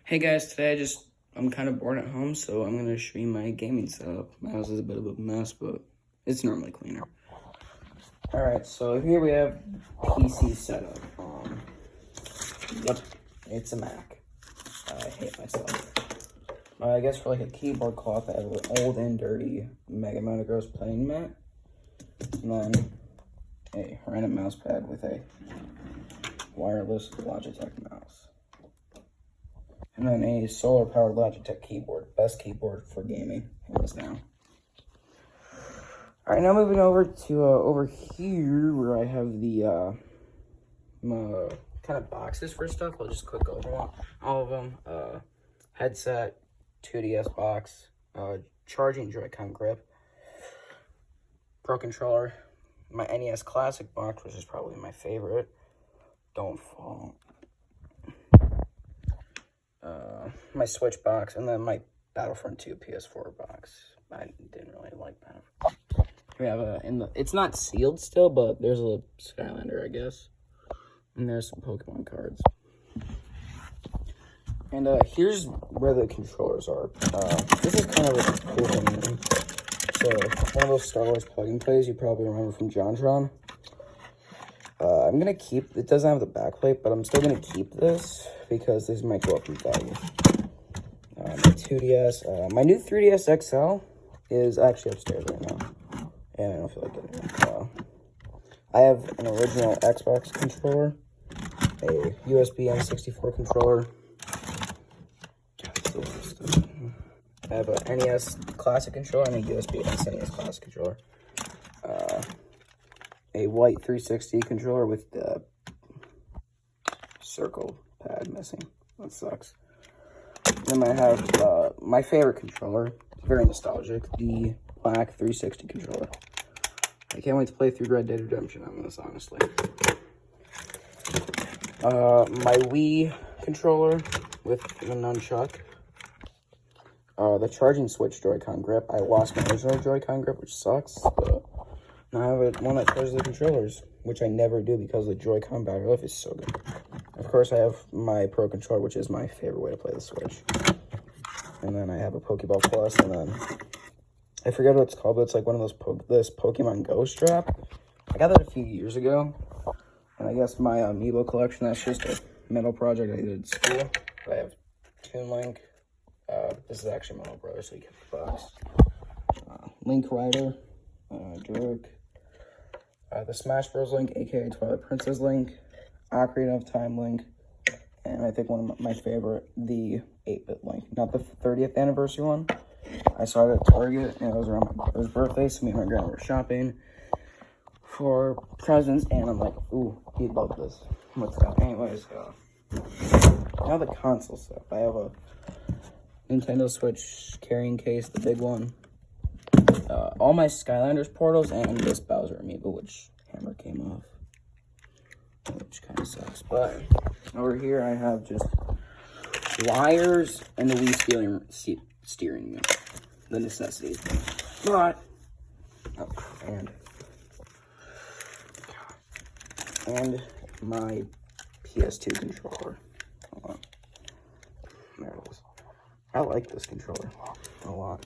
Hey guys, today I'm kind of bored at home, so I'm gonna show you my gaming setup. My house is a bit of a mess, but it's normally cleaner. Alright, so here we have PC setup. Yep, it's a Mac. I hate myself. I guess for like a keyboard cloth, I have an old and dirty Mega Man Gross playing mat. And then a random mouse pad with a wireless Logitech mouse. And then a solar-powered Logitech keyboard. Best keyboard for gaming, hands down. Alright, now moving over to over here where I have the kind of boxes for stuff. I'll just click over all of them. Headset, 2DS box, charging Joy-Con grip, Pro controller, my NES Classic box, which is probably my favorite. Don't fall. My Switch box, and then my Battlefront 2 PS4 box. I didn't really like Battlefront. We have it's not sealed still, but there's a Skylander, I guess. And there's some Pokemon cards. And here's where the controllers are. This is kind of a cool thing. So, one of those Star Wars plug-in plays you probably remember from JonTron. I'm going to keep, it doesn't have the backplate, but I'm still going to keep this because this might go up in value. My 2DS, my new 3DS XL is actually upstairs right now. And I don't feel like getting it. I have an original Xbox controller, a USB N64 controller. I have a NES Classic controller and a USB NES Classic controller. A white 360 controller with the circle pad missing. That sucks. Then I have my favorite controller, very nostalgic, the black 360 controller. I can't wait to play through Red Dead Redemption on this, honestly. My Wii controller with the nunchuck. The charging switch Joy-Con grip. I lost my original Joy-Con grip, which sucks, but now I have one that charges the controllers, which I never do because the Joy-Con battery life is so good. Of course, I have my Pro controller, which is my favorite way to play the Switch. And then I have a Pokeball Plus, and then I forget what it's called, but it's like one of those this Pokemon Go strap. I got that a few years ago, and I guess my Amiibo collection, that's just a metal project I did at school. I have Toon Link. This is actually Metal Brothers, so you get the box. Link Rider, Dirk, the Smash Bros. Link, aka Twilight Princess Link, Ocarina of Time Link, and I think one of my favorite, the 8-bit Link. Not the 30th anniversary one. I saw it at Target, and it was around my brother's birthday, so me and my grandma were shopping for presents, and I'm like, ooh, he'd love this. Let's go. Anyways, now the console stuff. I have a Nintendo Switch carrying case, the big one. All my Skylanders portals and this Bowser amiibo, which hammer came off, which kind of sucks. But over here I have just wires and the Wii steering wheel, the necessities. But and my PS2 controller. Hold on. There it is. I like this controller a lot.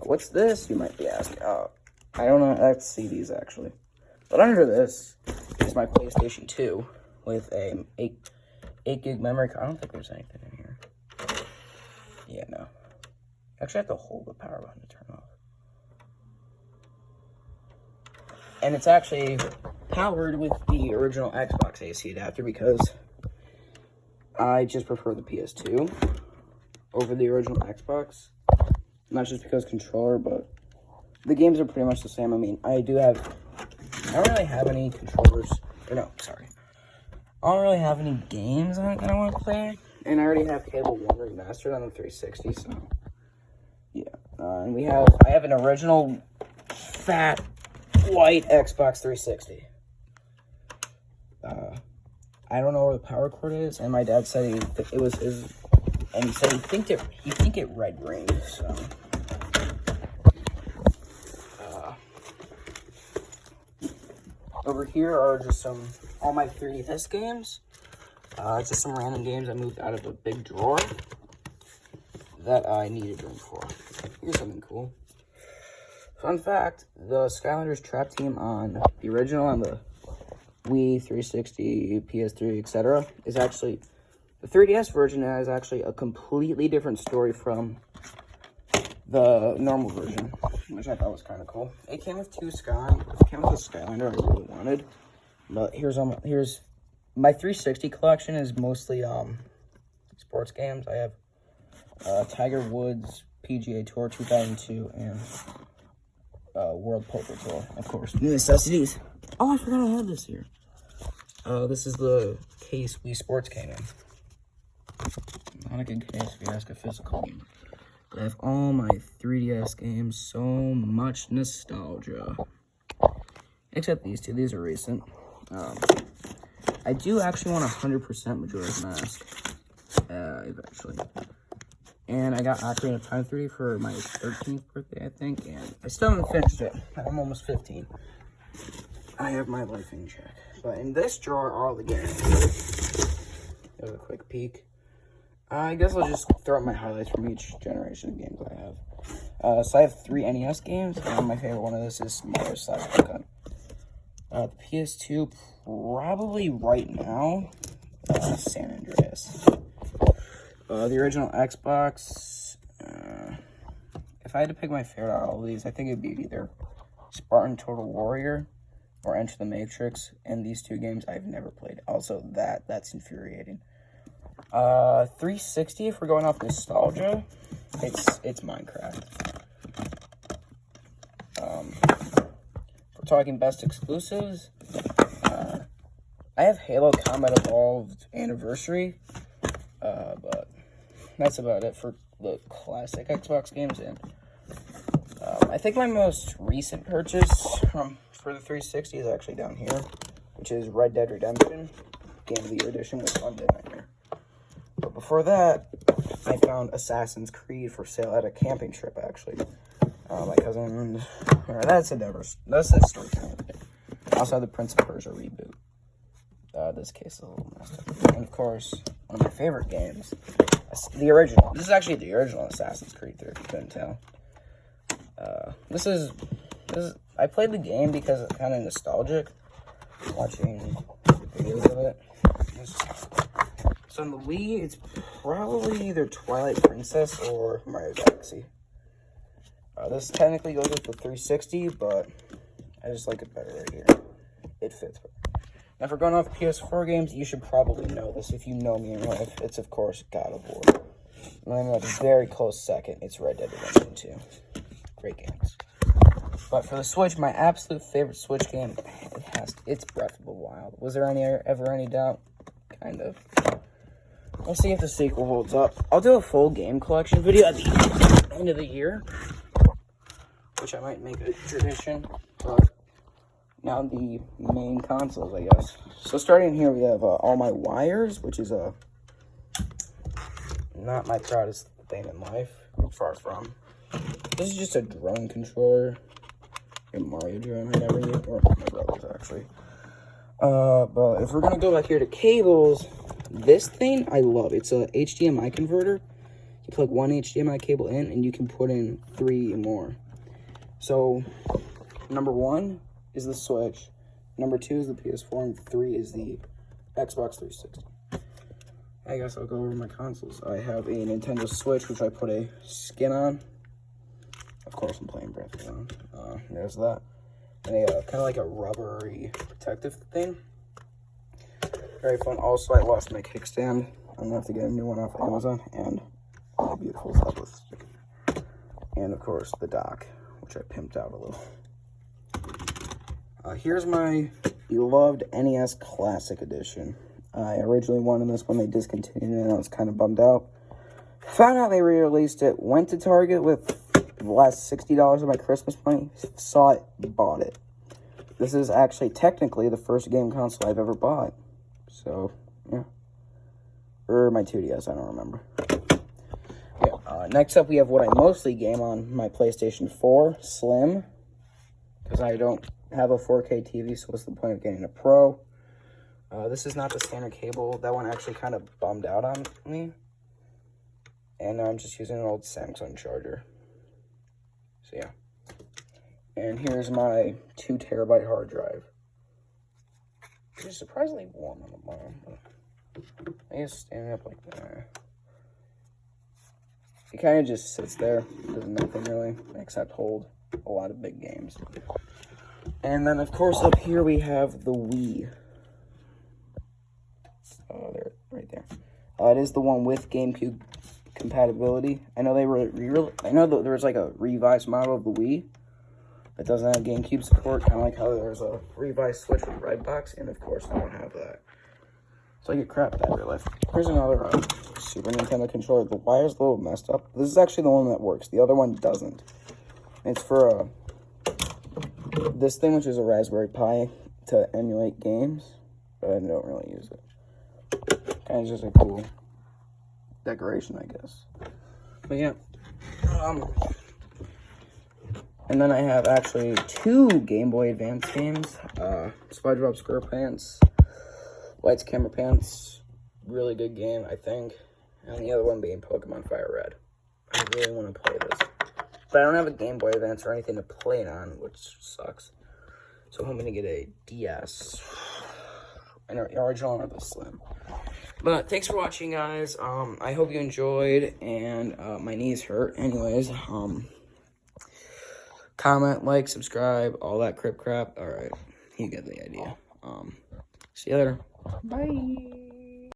What's this, you might be asking? I don't know. That's CDs, actually. But under this is my PlayStation 2 with a 8 gig memory card. I don't think there's anything in here. Yeah, no. Actually, I have to hold the power button to turn off. And it's actually powered with the original Xbox AC adapter because I just prefer the PS2 over the original Xbox. Not just because controller, but the games are pretty much the same. I mean, I don't really have any controllers, or no, sorry. I don't really have any games that I want to play, and I already have Halo 1 Remastered on the 360, so, yeah. And I have an original fat white Xbox 360. I don't know where the power cord is, and my dad said it was his. And he said he think it red ring, so. Over here are just all my 3DS games. Just some random games I moved out of a big drawer that I needed room for. Here's something cool. Fun fact, the Skylanders Trap Team on the original, on the Wii, 360, PS3, etc. is actually, the 3DS version is actually a completely different story from the normal version, which I thought was kind of cool. It came with a Skylander I really wanted, but here's my 360 collection is mostly sports games. I have Tiger Woods PGA Tour 2002 and World Poker Tour, of course. Necessities. Oh, I forgot I had this here. This is the case Wii Sports came in. Not a good case if you ask a physical game. But I have all my 3DS games. So much nostalgia. Except these two. These are recent. I do actually want 100% Majora's Mask. Eventually. And I got Ocarina of Time 3D for my 13th birthday, I think. And I still haven't finished it. I'm almost 15. I have my life in check. But in this drawer are all the games. There's a quick peek. I guess I'll just throw up my highlights from each generation of games I have. So I have 3 NES games, and my favorite one of this is Mario / Pokemon. The PS2, probably right now, San Andreas. The original Xbox, if I had to pick my favorite out of all these, I think it'd be either Spartan Total Warrior or Enter the Matrix, and these 2 games I've never played. Also, that's infuriating. 360, if we're going off nostalgia, it's Minecraft. If we're talking best exclusives, I have Halo Combat Evolved Anniversary, but that's about it for the classic Xbox games. And I think my most recent purchase for the 360 is actually down here, which is Red Dead Redemption Game of the Year Edition with Undead Nightmare. But before that, I found Assassin's Creed for sale at a camping trip, actually. My cousin, that's a story time. I also have the Prince of Persia reboot. This case is a little messed up. And of course, one of my favorite games, the original. This is actually the original Assassin's Creed 3, if you couldn't tell. This is I played the game because it's kind of nostalgic, watching videos of it. So on the Wii, it's probably either Twilight Princess or Mario Galaxy. This technically goes with the 360, but I just like it better right here. It fits better. Now, if we're going off PS4 games, you should probably know this if you know me in real life. It's, of course, God of War. And then a very close second, it's Red Dead Redemption 2. Great games. But for the Switch, my absolute favorite Switch game, it's Breath of the Wild. Was there ever any doubt? Kind of. We'll see if the sequel holds up. I'll do a full game collection video at the end of the year, which I might make a tradition. But now the main consoles, I guess. So starting here, we have All My Wires, which is not my proudest thing in life. Far from. This is just a drone controller. A Mario drone I never used, or my brother's actually. But if we're gonna go back here to cables, this thing I love. It's a HDMI converter. You plug one HDMI cable in, and you can put in 3 more. So, number 1 is the Switch, number 2 is the PS4, and 3 is the Xbox 360. I guess I'll go over my consoles. I have a Nintendo Switch, which I put a skin on. Of course, I'm playing Breath of the Wild. There's that. And a kind of like a rubbery protective thing. Very fun. Also, I lost my kickstand. I'm gonna have to get a new one off Amazon. And my beautiful Zelda sticker. And of course, the dock, which I pimped out a little. Here's my beloved NES Classic Edition. I originally wanted this when they discontinued it, and I was kind of bummed out. Found out they re-released it. Went to Target with the last $60 of my Christmas money. Saw it, bought it. This is actually technically the first game console I've ever bought. So, yeah. Or my 2DS, I don't remember. Yeah. Next up, we have what I mostly game on my PlayStation 4, Slim. Because I don't have a 4K TV, so what's the point of getting a Pro? This is not the standard cable. That one actually kind of bummed out on me. And now I'm just using an old Samsung charger. So yeah. And here's my 2 terabyte hard drive. It's surprisingly warm on the bottom. But I guess standing up like that. It kind of just sits there. Does nothing really except hold a lot of big games. And then of course up here we have the Wii. Oh, there, right there. It is the one with GameCube compatibility. I know I know that there was like a revised model of the Wii that doesn't have GameCube support, kind of like how there's a revised Switch with Redbox, and of course I don't have that. So I get crap battery life. Here's another Super Nintendo controller. The wire's a little messed up. This is actually the one that works. The other one doesn't. It's for this thing, which is a Raspberry Pi, to emulate games, but I don't really use it. Kind of just a cool decoration, I guess. But yeah. And then I have actually 2 Game Boy Advance games. SpongeBob SquarePants, Lights Camera Pants. Really good game, I think. And the other one being Pokemon Fire Red. I really want to play this. But I don't have a Game Boy Advance or anything to play it on, which sucks. So I'm hoping to get a DS. An original or the Slim. But thanks for watching, guys. I hope you enjoyed, and my knees hurt. Anyways, comment, like, subscribe, all that crap. All right, you get the idea. See you later. Bye.